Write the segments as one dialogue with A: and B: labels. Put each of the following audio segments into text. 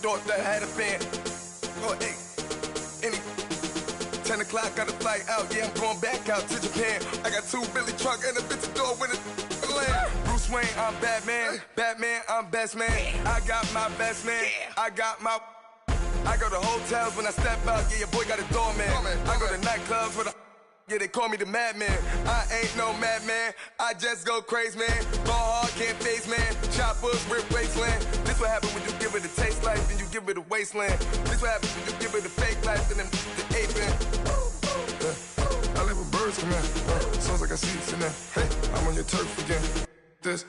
A: thought that had a fan. Oh, hey, any 10 o'clock, got a flight out. Yeah, I'm going back out to Japan. I got 2 Billy truck and a bitch door with a land. Bruce Wayne, I'm Batman. Batman, I'm best man. I got my best man. I go to hotels when I step out. Yeah, your boy got a doorman. I go to nightclubs with a. Yeah, they call me the madman. I ain't no madman. I just go crazy, man. Ball hard, can't face, man. Choppers, rip wasteland. This what happens when you give it a taste life and you give it a wasteland. This what happens when you give it a fake life and then the aping. I live with birds from there. Sounds like I see it in there. Hey, I'm on your turf again. This,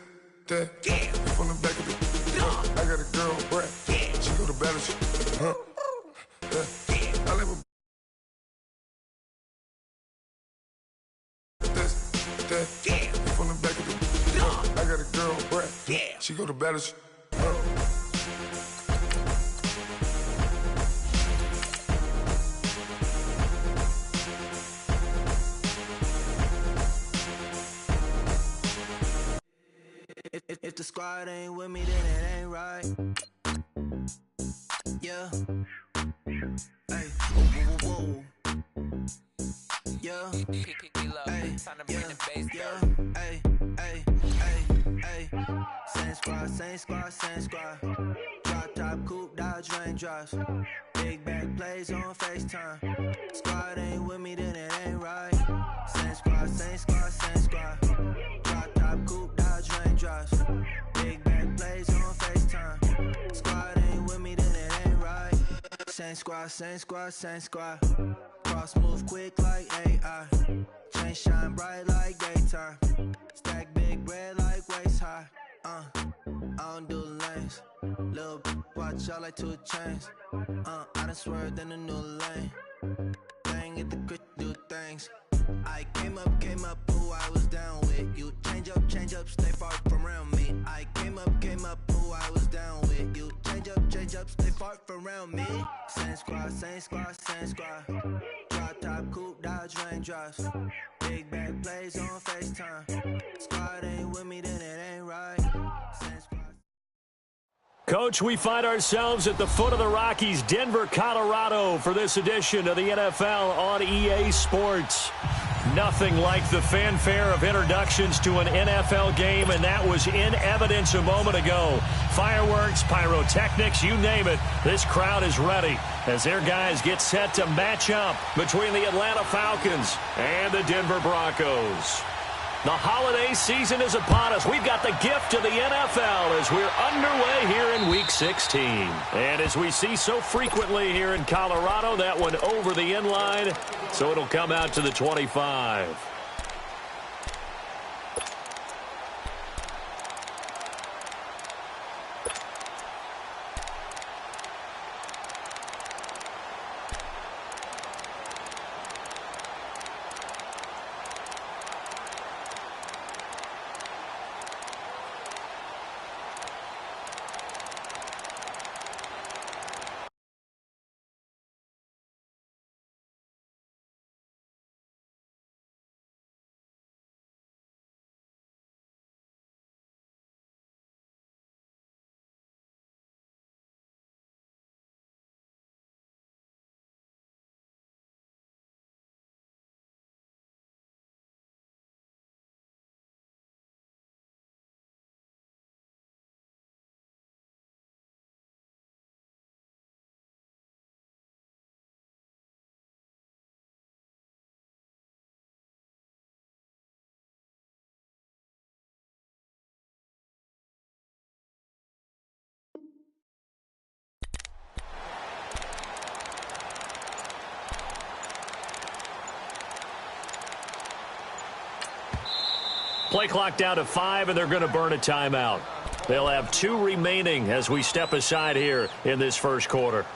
A: that, yeah. From the back of the. I got a girl, Brad. Yeah. She go to battleship. I live with. Yeah. From the back of the I got a girl, Brad. Yeah. She go to battleship.
B: If the squad ain't with me, then it ain't right. Yeah. Hey. Whoa, whoa, whoa. Yeah. Hey. Yeah. Hey. Hey. Hey. Hey. Same squad, same squad, same squad. Drop top, coupe, Dodge raindrops. Big back plays on FaceTime. Squad ain't with me, then it ain't right. Same squad, same squad, same squad. Drop top, coupe, Dodge raindrops. Big back plays on FaceTime. Squad ain't with me, then it ain't right. Same squad, same squad, same squad. Cross move quick like AI. Chain shine bright like daytime. Stack big bread like waist high. I don't do lanes. Little watch out like 2 chains. I done swerved in a new lane. Bang at the crit, do things. I came up, who I was down with. You change up, stay far from around me. I came up, who I was down with. You change up, stay far from around me. Same squad, same squad, same squad. Drop top, coupe, Dodge raindrops. Big back plays on FaceTime. Squad ain't with me, then it ain't right. Same squad.
C: Coach, we find ourselves at the foot of the Rockies, Denver, Colorado, for this edition of the NFL on EA Sports. Nothing like the fanfare of introductions to an NFL game, and that was in evidence a moment ago. Fireworks, pyrotechnics, you name it. This crowd is ready as their guys get set to match up between the Atlanta Falcons and the Denver Broncos. The holiday season is upon us. We've got the gift of the NFL as we're underway here in Week 16. And as we see so frequently here in Colorado, that one over the end line, so it'll come out to the 25. Play clock down to 5, and they're going to burn a timeout. They'll have 2 remaining as we step aside here in this first quarter.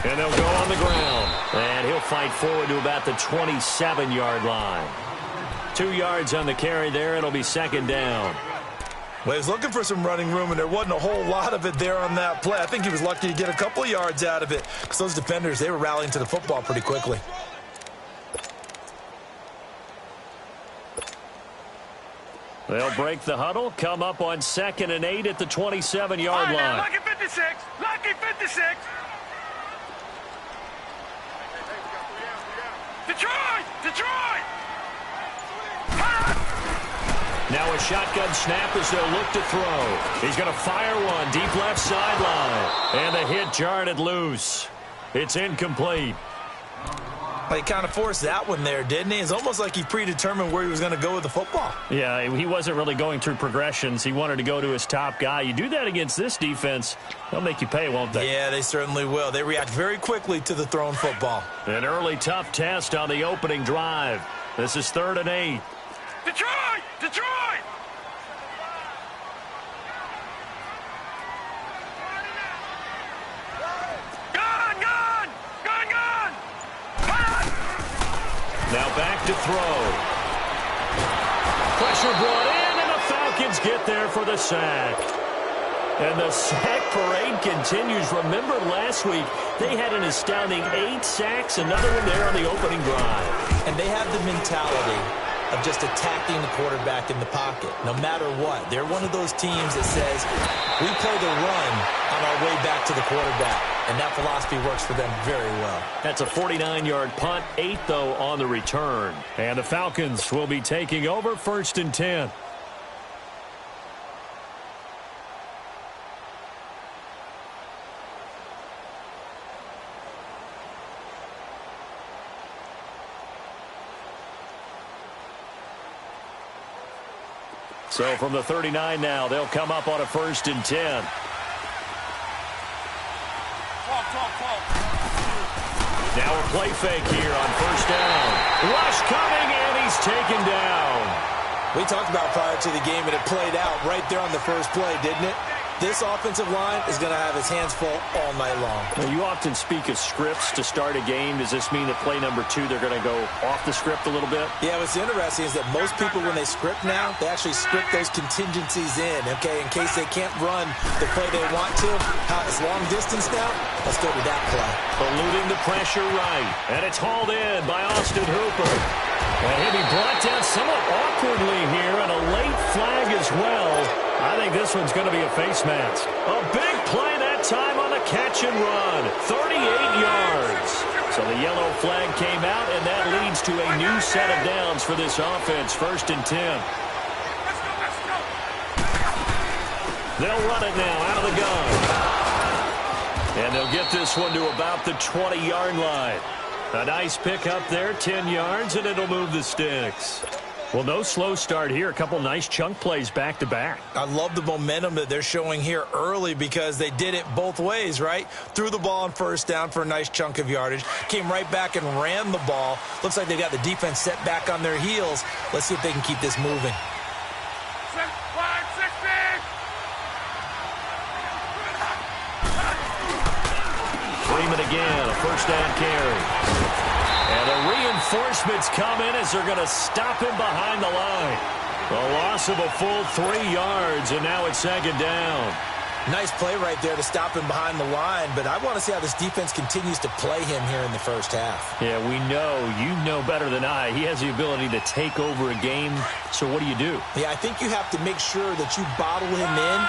C: And they'll go on the ground. And he'll fight forward to about the 27-yard line. 2 yards on the carry there. It'll be second down.
D: Well, he was looking for some running room, and there wasn't a whole lot of it there on that play. I think he was lucky to get a couple of yards out of it because those defenders, they were rallying to the football pretty quickly.
C: They'll break the huddle, come up on 2nd and 8 at the 27-yard line.
E: Lucky 56! Lucky 56! Detroit! Detroit!
C: Now a shotgun snap as they'll look to throw. He's going to fire one deep left sideline. And the hit jarred it loose. It's incomplete.
D: He kind of forced that one there, didn't he? It's almost like he predetermined where he was going to go with the football.
C: Yeah, he wasn't really going through progressions. He wanted to go to his top guy. You do that against this defense, they'll make you pay, won't they?
D: Yeah, they certainly will. They react very quickly to the thrown football.
C: An early tough test on the opening drive. This is 3rd and 8.
E: Detroit! Detroit! Gone! Gone! Gone! Gone!
C: Now back to throw. Pressure brought in, and the Falcons get there for the sack. And the sack parade continues. Remember last week, they had an astounding 8 sacks, another one there on the opening drive.
D: And they have the mentality of just attacking the quarterback in the pocket, no matter what. They're one of those teams that says, we play the run on our way back to the quarterback. And that philosophy works for them very well.
C: That's a 49-yard punt, 8, though, on the return. And the Falcons will be taking over 1st and 10. So from the 39 now, they'll come up on a 1st and 10. Now a play fake here on 1st down. Rush coming, and he's taken down.
D: We talked about prior to the game, and it played out right there on the first play, didn't it? This offensive line is going to have his hands full all night long.
C: Now, you often speak of scripts to start a game. Does this mean that play number 2, they're going to go off the script a little bit?
D: Yeah, what's interesting is that most people, when they script now, they actually script those contingencies in, okay, in case they can't run the play they want to. It's long distance now. Let's go to that play.
C: Eluding the pressure right, and it's hauled in by Austin Hooper. And he'll be brought down somewhat awkwardly here, and a late flag as well. I think this one's going to be a face mask. A big play that time on the catch and run. 38 yards. So the yellow flag came out, and that leads to a new set of downs for this offense. 1st and 10. They'll run it now out of the gun. And they'll get this one to about the 20-yard line. A nice pick up there, 10 yards, and it'll move the sticks. Well, no slow start here. A couple nice chunk plays back-to-back.
D: I love the momentum that they're showing here early because they did it both ways, right? Threw the ball on 1st down for a nice chunk of yardage. Came right back and ran the ball. Looks like they got the defense set back on their heels. Let's see if they can keep this moving.
E: 5-6-6.
C: Freeman again, a 1st down carry. And the reinforcements come in as they're going to stop him behind the line. A loss of a full 3 yards, and now it's 2nd down.
D: Nice play right there to stop him behind the line, but I want to see how this defense continues to play him here in the 1st half.
C: Yeah, we know. You know better than I. He has the ability to take over a game, so what do you do?
D: Yeah, I think you have to make sure that you bottle him in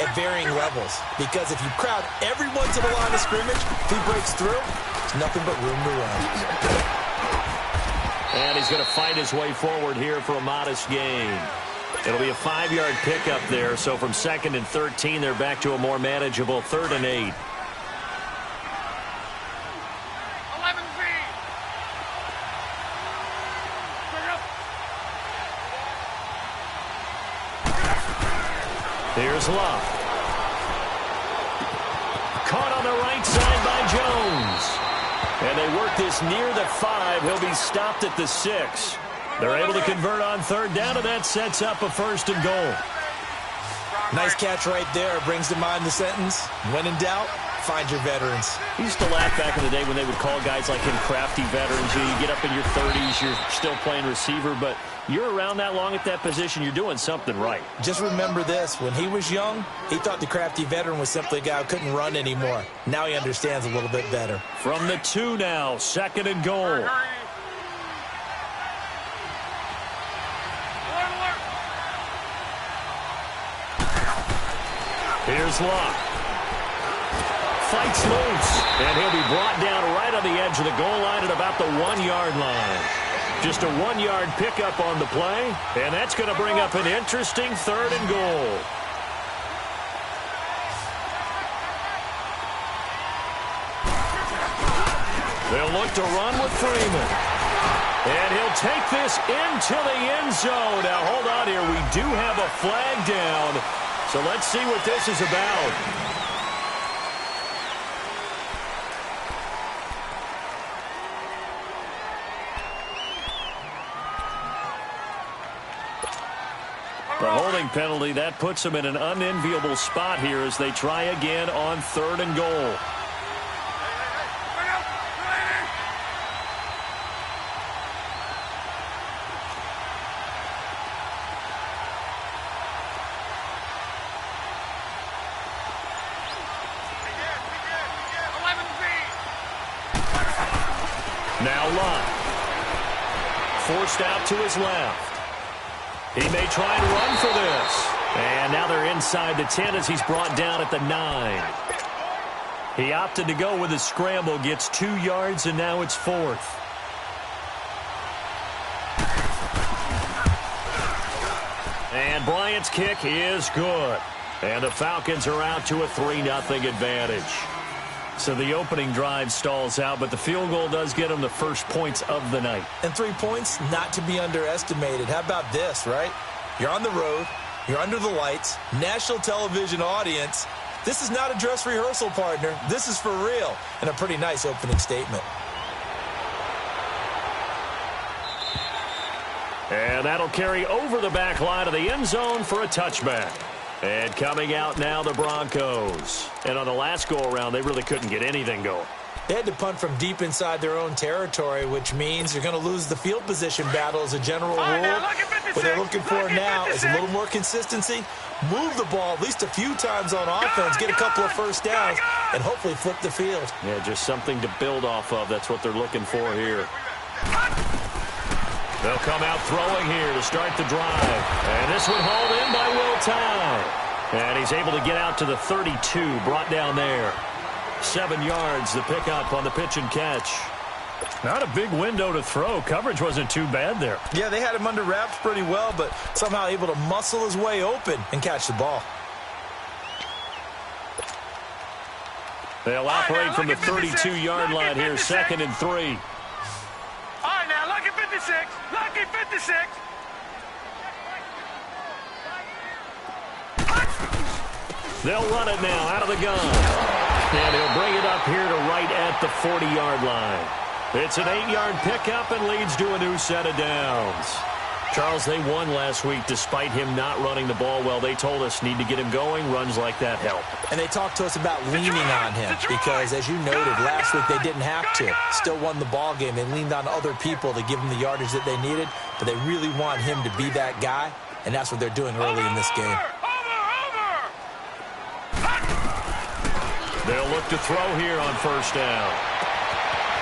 D: at varying levels, because if you crowd everyone to the line of scrimmage, if he breaks through, there's nothing but room to run.
C: And he's going to fight his way forward here for a modest gain. It'll be a 5-yard pickup there, so from 2nd and 13, they're back to a more manageable 3rd and 8.
E: 11 feet.
C: Here's Love. Caught on the right side by Jones. And they work this near the 5. He'll be stopped at the 6. They're able to convert on 3rd down, and that sets up a 1st and goal.
D: Nice catch right there. Brings to mind the sentence, when in doubt, find your veterans.
C: I used to laugh back in the day when they would call guys like him crafty veterans. You get up in your 30s, you're still playing receiver, but you're around that long at that position, you're doing something right.
D: Just remember this. When he was young, he thought the crafty veteran was simply a guy who couldn't run anymore. Now he understands a little bit better.
C: From the 2 now, 2nd and goal. Here's Luck. Fights loose, and he'll be brought down right on the edge of the goal line at about the 1-yard line. Just a 1-yard pickup on the play, and that's going to bring up an interesting 3rd and goal. They'll look to run with Freeman. And he'll take this into the end zone. Now, hold on here. We do have a flag down. So let's see what this is about. The holding penalty, that puts them in an unenviable spot here as they try again on 3rd and goal. Now Luck. Forced out to his left. He may try and run for this. And now they're inside the 10 as he's brought down at the 9. He opted to go with a scramble, gets 2 yards, and now it's 4th. And Bryant's kick is good. And the Falcons are out to a 3-0 advantage. So the opening drive stalls out, but the field goal does get them the first points of the night.
D: And 3 points, not to be underestimated. How about this, right? You're on the road. You're under the lights. National television audience. This is not a dress rehearsal, partner. This is for real. And a pretty nice opening statement.
C: And that'll carry over the back line of the end zone for a touchback. And coming out now, the Broncos. And on the last go-around, they really couldn't get anything going.
D: They had to punt from deep inside their own territory, which means you're going to lose the field position battle as a general rule. What they're looking for now is a little more consistency, move the ball at least a few times on offense, get a couple of first downs, and hopefully flip the field.
C: Yeah, just something to build off of. That's what they're looking for here. They'll come out throwing here to start the drive. And this one hauled in by Will Tye. And he's able to get out to the 32, brought down there. 7 yards, the pickup on the pitch and catch. Not a big window to throw. Coverage wasn't too bad there.
D: Yeah, they had him under wraps pretty well, but somehow able to muscle his way open and catch the ball.
C: They'll operate from the 32-yard line here, 2nd and 3.
E: All right, now, lucky 56. Lucky 56.
C: They'll run it now out of the gun. And he'll bring it up here to right at the 40-yard line. It's an 8-yard pickup and leads to a new set of downs. Charles, they won last week despite him not running the ball well. They told us need to get him going. Runs like that help.
D: And they talked to us about leaning on him because, as you noted, last week they didn't have to. Still won the ball game. They leaned on other people to give them the yardage that they needed, but they really want him to be that guy, and that's what they're doing early in this game.
C: They'll look to throw here on first down.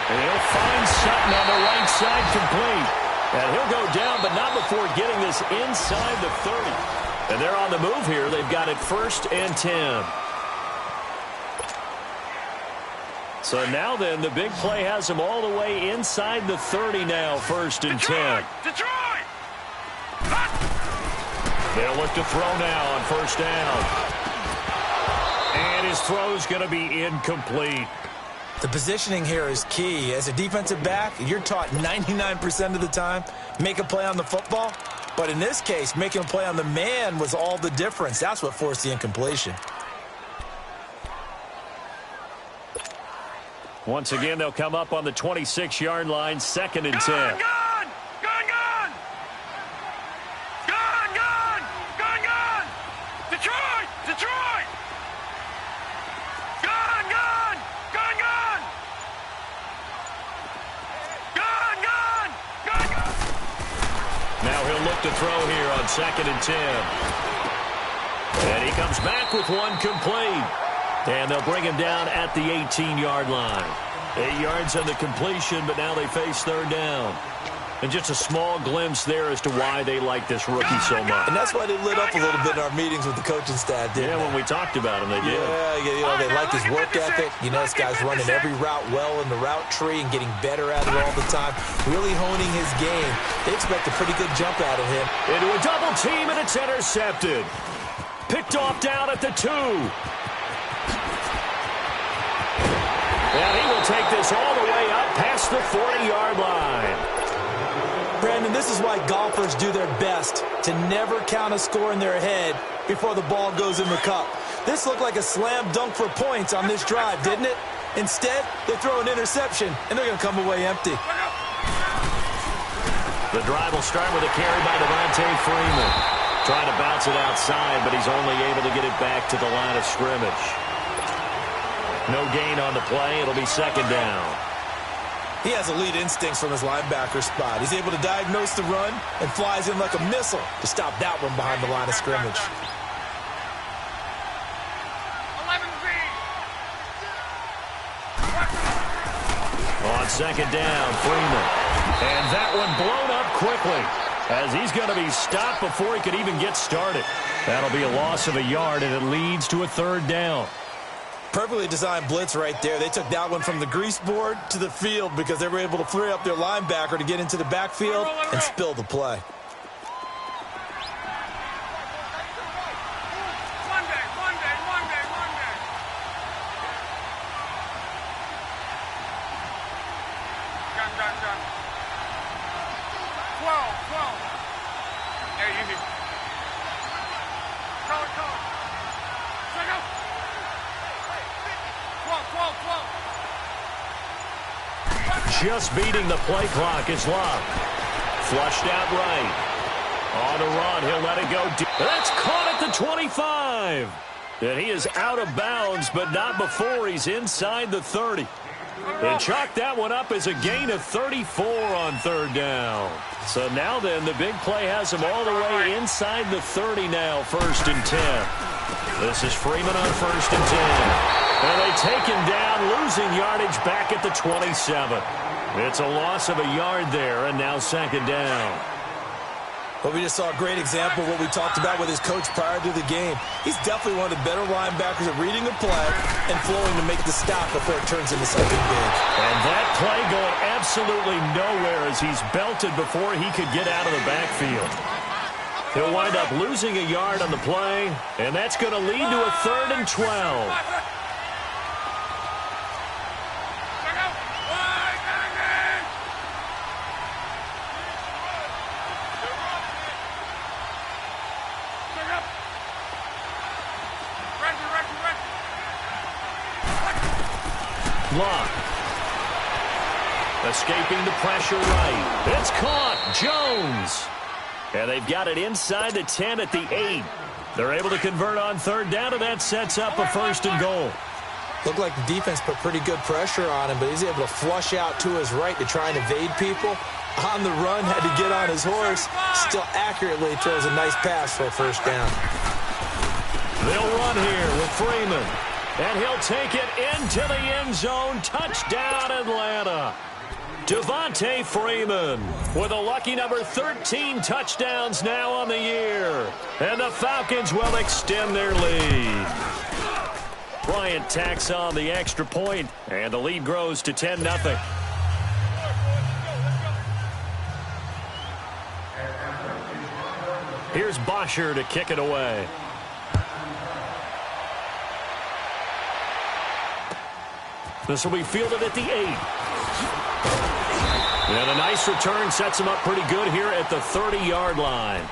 C: And he'll find Sutton on the right side complete. And he'll go down, but not before getting this inside the 30. And they're on the move here. They've got it 1st and 10. So now then, the big play has them all the way inside the 30 now, 1st and 10.
E: Detroit!
C: They'll look to throw now on first down. And his throw's going to be incomplete.
D: The positioning here is key. As a defensive back, you're taught 99% of the time, make a play on the football. But in this case, making a play on the man was all the difference. That's what forced the incompletion.
C: Once again, they'll come up on the 26-yard line, 2nd and 10.
E: Detroit! Detroit! Gone!
C: left to throw here on 2nd and 10. And he comes back with one complete. And they'll bring him down at the 18-yard line. 8 yards on the completion, but now they face 3rd down. And just a small glimpse there as to why they like this rookie so much.
D: And that's why they lit up a little bit in our meetings with the coaching staff, didn't they?
C: When we talked about him, they did.
D: Yeah, they like his work ethic. You know, this guy's running every route well in the route tree and getting better at it all the time, really honing his game. They expect a pretty good jump out of him.
C: Into a double team, and it's intercepted. Picked off down at the 2. And he will take this all the way up past the 40-yard line.
D: Brandon, this is why golfers do their best to never count a score in their head before the ball goes in the cup. This looked like a slam dunk for points on this drive, didn't it? Instead, they throw an interception, and they're going to come away empty.
C: The drive will start with a carry by Devontae Freeman. Trying to bounce it outside, but he's only able to get it back to the line of scrimmage. No gain on the play. It'll be 2nd down.
D: He has elite instincts from his linebacker spot. He's able to diagnose the run and flies in like a missile to stop that one behind the line of scrimmage.
E: 11
C: On 2nd down, Freeman. And that one blown up quickly as he's going to be stopped before he could even get started. That'll be a loss of a yard, and it leads to a 3rd down.
D: Perfectly designed blitz right there. They took that one from the grease board to the field because they were able to free up their linebacker to get into the backfield and spill the play.
E: One day. Gun. 12. Hey, easy. Call it. Check out. 12.
C: Just beating the play clock is Love. Flushed out right. On the run, he'll let it go deep. That's caught at the 25. And he is out of bounds, but not before he's inside the 30. And chalk that one up as a gain of 34 on 3rd down. So now then, the big play has him all the way inside the 30 now, 1st and 10. This is Freeman on 1st and 10. And they take him down, losing yardage back at the 27. It's a loss of a yard there, and now 2nd down.
D: Well, we just saw a great example of what we talked about with his coach prior to the game. He's definitely one of the better linebackers at reading the play and flowing to make the stop before it turns into something big.
C: And that play going absolutely nowhere as he's belted before he could get out of the backfield. He'll wind up losing a yard on the play, and that's going to lead to a 3rd and 12. Love. Escaping the pressure right. It's caught. Jones. And they've got it inside the 10 at the 8. They're able to convert on 3rd down, and that sets up a 1st and goal.
D: Looked like the defense put pretty good pressure on him, but he's able to flush out to his right to try and evade people. On the run, had to get on his horse. Still accurately throws a nice pass for a 1st down.
C: They'll run here with Freeman. And he'll take it into the end zone. Touchdown, Atlanta. Devontae Freeman with a lucky number 13 touchdowns now on the year. And the Falcons will extend their lead. Bryant tacks on the extra point, and the lead grows to 10-0. Here's Bosher to kick it away. This will be fielded at the 8. And a nice return sets him up pretty good here at the 30-yard line.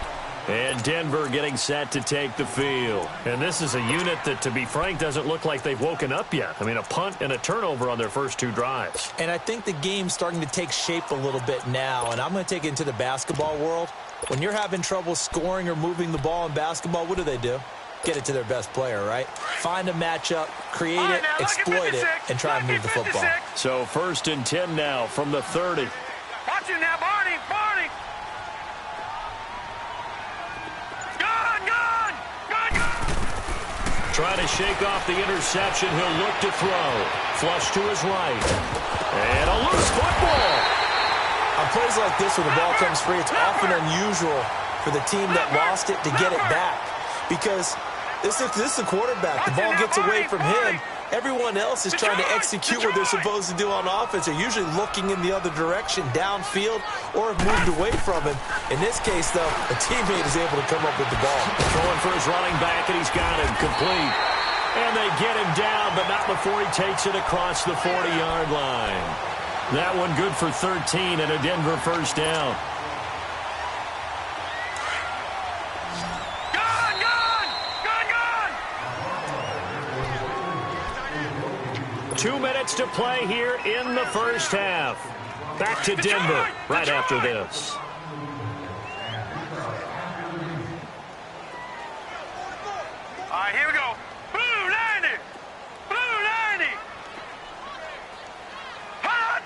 C: And Denver getting set to take the field. And this is a unit that, to be frank, doesn't look like they've woken up yet. I mean, a punt and a turnover on their first 2 drives.
D: And I think the game's starting to take shape a little bit now. And I'm going to take it into the basketball world. When you're having trouble scoring or moving the ball in basketball, what do? Get it to their best player, right? Find a matchup, create it, exploit it, and try and move the football.
C: So 1st and 10 now from the 30.
E: Watch it now, Barney.
C: Trying to shake off the interception. He'll look to throw. Flush to his right. And a loose football.
D: On plays like this, when the ball comes free, it's often unusual for the team that lost it to get it back. Because this is the quarterback. The ball gets away from him. Everyone else is trying to execute what they're supposed to do on offense. They're usually looking in the other direction, downfield, or have moved away from him. In this case, though, a teammate is able to come up with the ball.
C: Throwing for his running back, and he's got him complete. And they get him down, but not before he takes it across the 40-yard line. That one good for 13 and a Denver first down. 2 minutes to play here in the first half. Back to Denver right after this.
E: All right, here we go. Blue 90. Blue 90. Hot.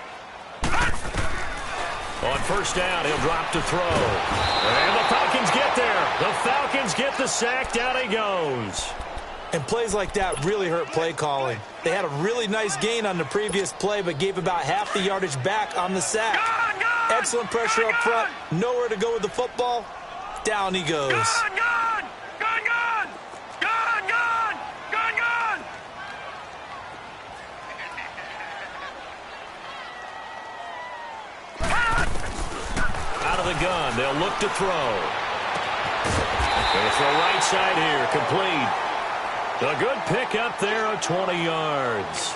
C: On first down, he'll drop to throw. And the Falcons get there. The Falcons get the sack. Down he goes.
D: And plays like that really hurt play calling. They had a really nice gain on the previous play, but gave about half the yardage back on the sack. Excellent pressure up front. Nowhere to go with the football. Down he goes.
E: Gone, gone. Gone, gone. Gone, gone. Gone, gone.
C: Out of the gun, they'll look to throw. They'll throw right side here, complete. A good pick up there of 20 yards.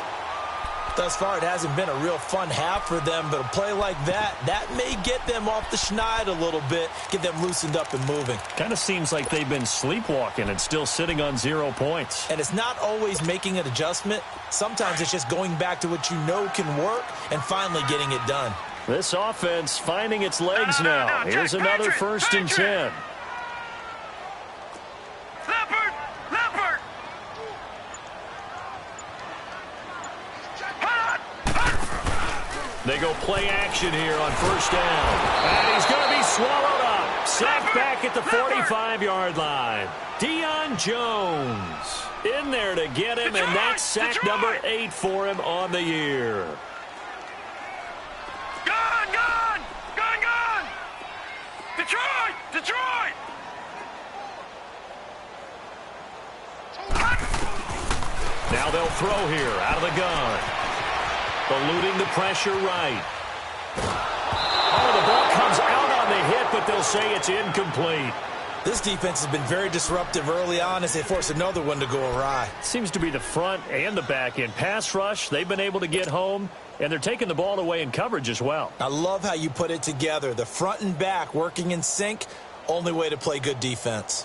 D: Thus far, it hasn't been a real fun half for them, but a play like that may get them off the schneid a little bit, get them loosened up and moving.
C: Kind of seems like they've been sleepwalking and still sitting on 0 points.
D: And it's not always making an adjustment. Sometimes it's just going back to what you know can work and finally getting it done.
C: This offense finding its legs now. Here's another first and 10. They go play action here on first down. And he's going to be swallowed up. Sacked back at the 45-yard line. Deion Jones in there to get him, and that's sack number 8 for him on the year.
E: Gone, gone. Gone, gone. Detroit, Detroit.
C: Now they'll throw here out of the gun. Eluding the pressure right. Oh, the ball comes out on the hit, but they'll say it's incomplete.
D: This defense has been very disruptive early on as they force another one to go awry.
C: Seems to be the front and the back end. Pass rush, they've been able to get home, and they're taking the ball away in coverage as well.
D: I love how you put it together. The front and back working in sync, only way to play good defense.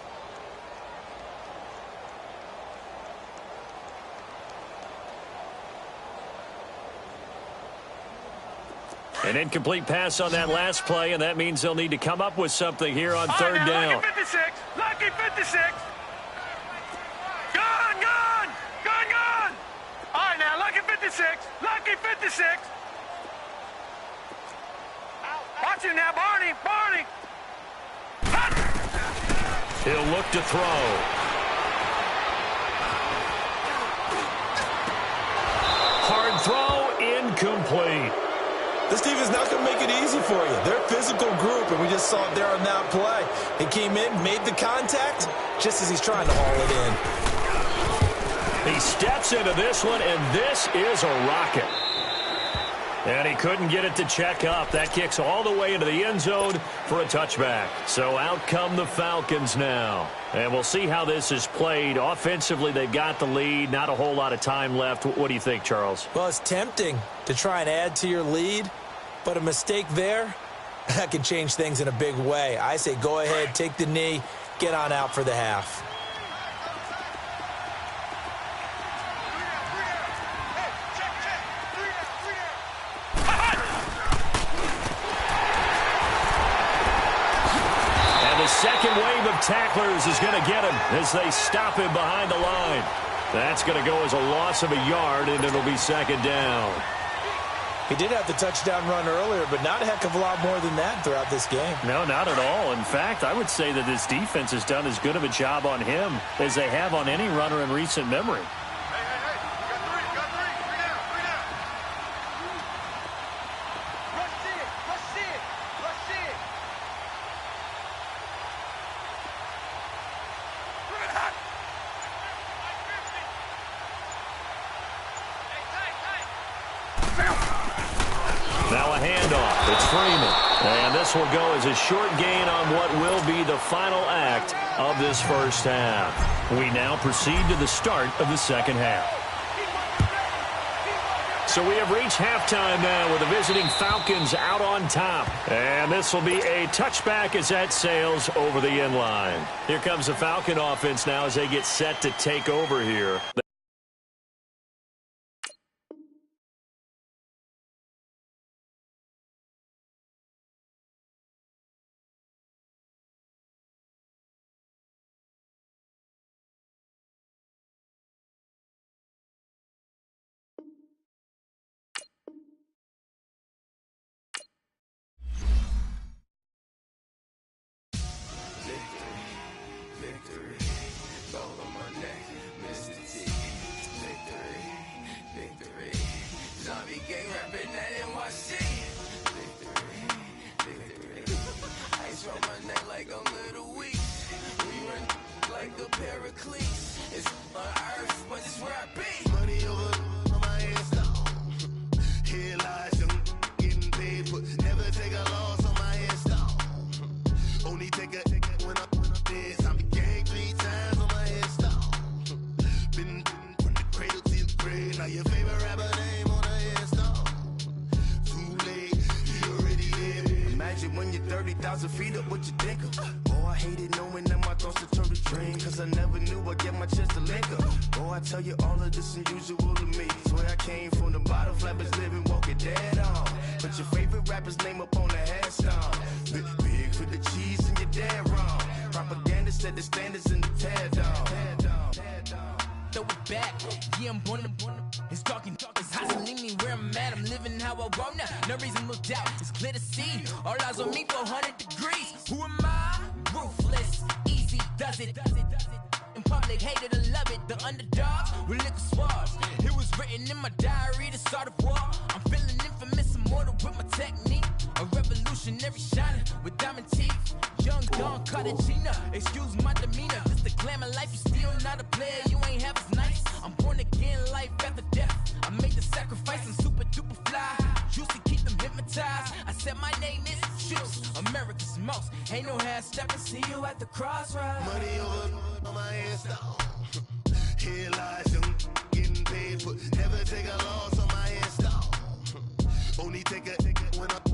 C: An incomplete pass on that last play, and that means they'll need to come up with something here on third down.
E: Lucky 56. Lucky 56. Gone, gone. Gone, gone. All right, now, lucky 56. Lucky 56. Watch him now, Barney. Barney.
C: He'll look to throw. Hard throw, incomplete.
D: This team is not going to make it easy for you. They're a physical group, and we just saw it there on that play. He came in, made the contact, just as he's trying to haul it in.
C: He steps into this one, and this is a rocket. And he couldn't get it to check up. That kicks all the way into the end zone for a touchback. So out come the Falcons now. And we'll see how this is played. Offensively, they've got the lead. Not a whole lot of time left. What do you think, Charles?
D: Well, it's tempting to try and add to your lead, but a mistake there, that can change things in a big way. I say go ahead, take the knee, get on out for the half.
C: Second wave of tacklers is going to get him as they stop him behind the line. That's going to go as a loss of a yard, and it'll be second down.
D: He did have the touchdown run earlier, but not a heck of a lot more than that throughout this game.
C: No, not at all. In fact, I would say that this defense has done as good of a job on him as they have on any runner in recent memory. Now a handoff. It's Freeman. And this will go as a short gain on what will be the final act of this first half. We now proceed to the start of the second half. So we have reached halftime now with the visiting Falcons out on top. And this will be a touchback as that sails over the end line. Here comes the Falcon offense now as they get set to take over here.
B: When you're 30,000 feet up, what you think of? Oh, I hated knowing that my thoughts would turn to dream, cause I never knew I'd get my chance to link up. Oh, I tell you all of this unusual to me. Swear I came from the bottom, flappers living, walking dead on. Put your favorite rapper's name up on the headstone. Big for the cheese and you're dead wrong. Propaganda set the standards in the tear down.
F: Throw it back, yeah, I'm born to it's talking, it's hustling me where I'm at. I'm living how I want now, no reasonable doubt. It's clear to see, all eyes on me, 400 degrees. Who am I? Ruthless, easy, does it. In public, hate it or love it. The underdogs with liquor swabs. It was written in my diary to start a war. I'm feeling infamous, immortal with my technique. A revolutionary shining with diamond teeth. Young Don Cartagena, excuse my demeanor. Just the glamour life, you still not a player, you ain't half as nice. I'm born again, life after death. I made the sacrifice and super duper fly. Used to keep them hypnotized. I said my name is Juice, America's most. Ain't no half stepping, see you at the crossroads.
B: Money over on my headstone. Here lies young, getting paid, but never take a loss on my headstone. Only take a when I